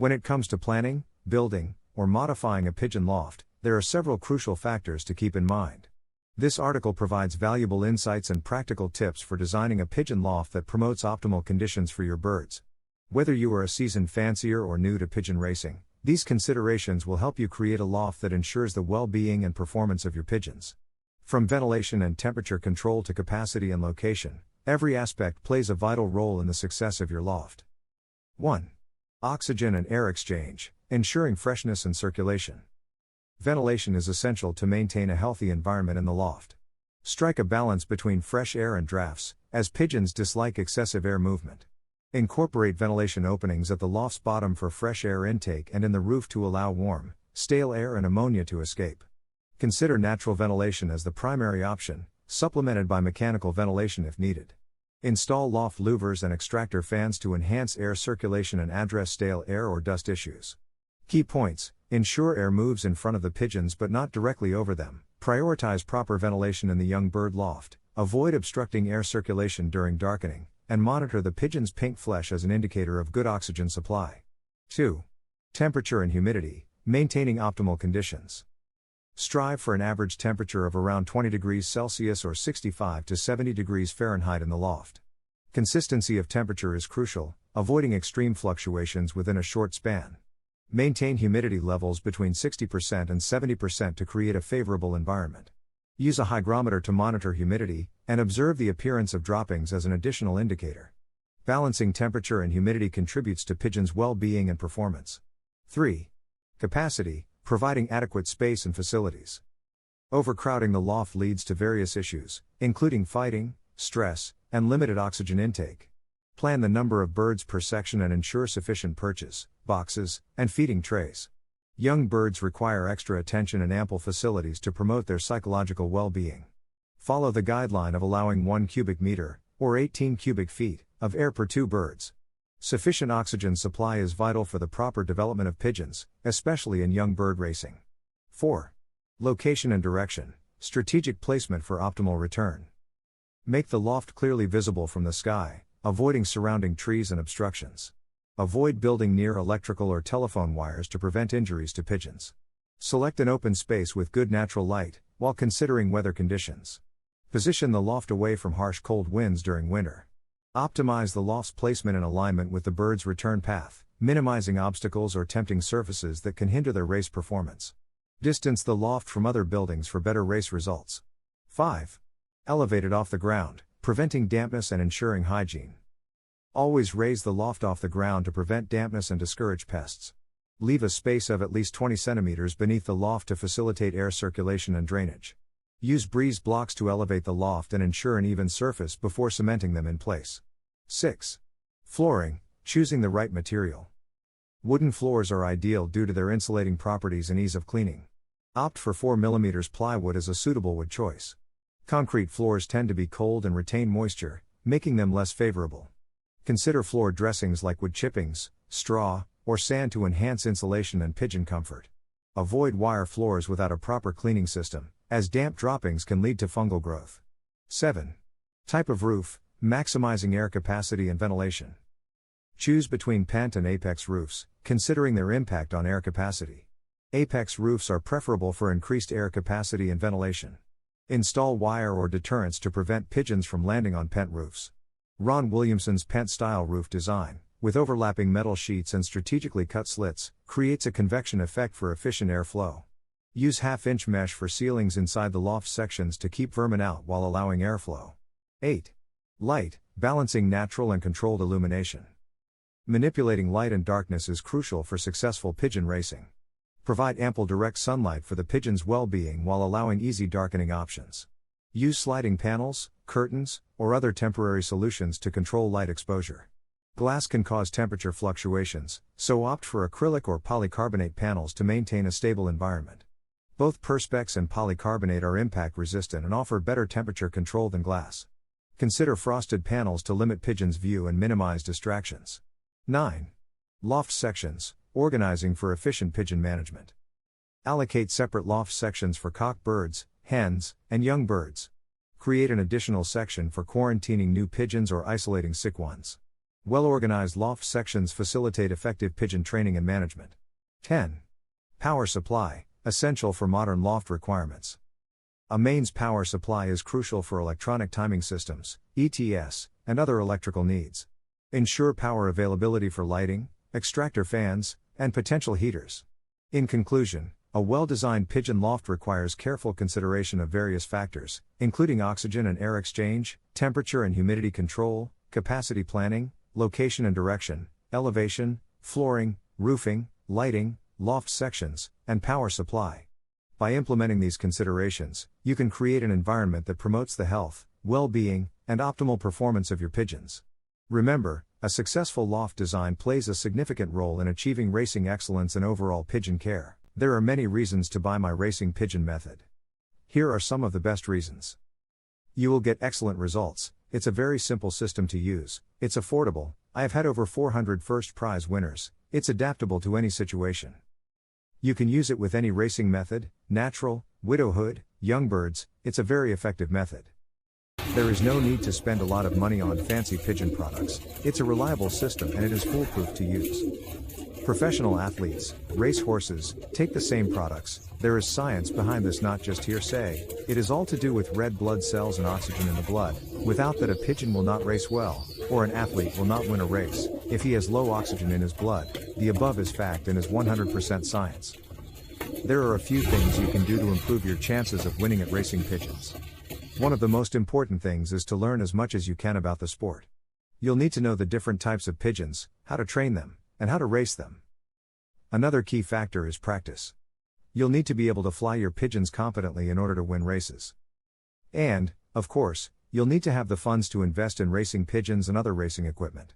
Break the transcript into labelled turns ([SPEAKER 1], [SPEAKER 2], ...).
[SPEAKER 1] When it comes to planning, building, or modifying a pigeon loft, there are several crucial factors to keep in mind. This article provides valuable insights and practical tips for designing a pigeon loft that promotes optimal conditions for your birds. Whether you are a seasoned fancier or new to pigeon racing, these considerations will help you create a loft that ensures the well-being and performance of your pigeons. From ventilation and temperature control to capacity and location, every aspect plays a vital role in the success of your loft. 1. Oxygen and air exchange, ensuring freshness and circulation. Ventilation is essential to maintain a healthy environment in the loft. Strike a balance between fresh air and drafts, as pigeons dislike excessive air movement. Incorporate ventilation openings at the loft's bottom for fresh air intake and in the roof to allow warm, stale air and ammonia to escape. Consider natural ventilation as the primary option, supplemented by mechanical ventilation if needed. Install loft louvers and extractor fans to enhance air circulation and address stale air or dust issues. Key points: ensure air moves in front of the pigeons but not directly over them. Prioritize proper ventilation in the young bird loft. Avoid obstructing air circulation during darkening, and monitor the pigeon's pink flesh as an indicator of good oxygen supply. 2. Temperature and humidity, maintaining optimal conditions. Strive for an average temperature of around 20 degrees Celsius or 65 to 70 degrees Fahrenheit in the loft. Consistency of temperature is crucial, avoiding extreme fluctuations within a short span. Maintain humidity levels between 60% and 70% to create a favorable environment. Use a hygrometer to monitor humidity, and observe the appearance of droppings as an additional indicator. Balancing temperature and humidity contributes to pigeons' well-being and performance. 3. Capacity, providing adequate space and facilities. Overcrowding the loft leads to various issues, including fighting, stress, and limited oxygen intake. Plan the number of birds per section and ensure sufficient perches, boxes, and feeding trays. Young birds require extra attention and ample facilities to promote their psychological well-being. Follow the guideline of allowing 1 cubic meter, or 18 cubic feet, of air per 2 birds. Sufficient oxygen supply is vital for the proper development of pigeons, especially in young bird racing. 4. Location and direction, strategic placement for optimal return. Make the loft clearly visible from the sky, avoiding surrounding trees and obstructions. Avoid building near electrical or telephone wires to prevent injuries to pigeons. Select an open space with good natural light, while considering weather conditions. Position the loft away from harsh cold winds during winter. Optimize the loft's placement in alignment with the bird's return path, minimizing obstacles or tempting surfaces that can hinder their race performance. Distance the loft from other buildings for better race results. 5. Elevate it off the ground, preventing dampness and ensuring hygiene. Always raise the loft off the ground to prevent dampness and discourage pests. Leave a space of at least 20 centimeters beneath the loft to facilitate air circulation and drainage. Use breeze blocks to elevate the loft and ensure an even surface before cementing them in place. 6. Flooring, choosing the right material. Wooden floors are ideal due to their insulating properties and ease of cleaning. Opt for 4 mm plywood as a suitable wood choice. Concrete floors tend to be cold and retain moisture, making them less favorable. Consider floor dressings like wood chippings, straw, or sand to enhance insulation and pigeon comfort. Avoid wire floors without a proper cleaning system, as damp droppings can lead to fungal growth. 7. Type of roof, maximizing air capacity and ventilation. Choose between pent and apex roofs, considering their impact on air capacity. Apex roofs are preferable for increased air capacity and ventilation. Install wire or deterrents to prevent pigeons from landing on pent roofs. Ron Williamson's pent-style roof design, with overlapping metal sheets and strategically cut slits, creates a convection effect for efficient airflow. Use half-inch mesh for ceilings inside the loft sections to keep vermin out while allowing airflow. 8. Light, balancing natural and controlled illumination. Manipulating light and darkness is crucial for successful pigeon racing. Provide ample direct sunlight for the pigeon's well-being while allowing easy darkening options. Use sliding panels, curtains, or other temporary solutions to control light exposure. Glass can cause temperature fluctuations, so opt for acrylic or polycarbonate panels to maintain a stable environment. Both perspex and polycarbonate are impact resistant and offer better temperature control than glass. Consider frosted panels to limit pigeons' view and minimize distractions. 9. Loft sections, organizing for efficient pigeon management. Allocate separate loft sections for cock birds, hens, and young birds. Create an additional section for quarantining new pigeons or isolating sick ones. Well-organized loft sections facilitate effective pigeon training and management. 10. Power supply, essential for modern loft requirements. A mains power supply is crucial for electronic timing systems, ETS, and other electrical needs. Ensure power availability for lighting, extractor fans, and potential heaters. In conclusion, a well-designed pigeon loft requires careful consideration of various factors, including oxygen and air exchange, temperature and humidity control, capacity planning, location and direction, elevation, flooring, roofing, lighting, loft sections, and power supply. By implementing these considerations, you can create an environment that promotes the health, well-being, and optimal performance of your pigeons. Remember, a successful loft design plays a significant role in achieving racing excellence and overall pigeon care. There are many reasons to buy my racing pigeon method. Here are some of the best reasons. You will get excellent results. It's a very simple system to use, it's affordable, I have had over 400 first prize winners, it's adaptable to any situation. You can use it with any racing method, natural, widowhood, young birds, it's a very effective method. There is no need to spend a lot of money on fancy pigeon products, it's a reliable system and it is foolproof to use. Professional athletes, race horses, take the same products, there is science behind this, not just hearsay, it is all to do with red blood cells and oxygen in the blood. Without that, a pigeon will not race well, or an athlete will not win a race, if he has low oxygen in his blood. The above is fact and is 100% science. There are a few things you can do to improve your chances of winning at racing pigeons. One of the most important things is to learn as much as you can about the sport. You'll need to know the different types of pigeons, how to train them, and how to race them. Another key factor is practice. You'll need to be able to fly your pigeons competently in order to win races. And, of course, you'll need to have the funds to invest in racing pigeons and other racing equipment.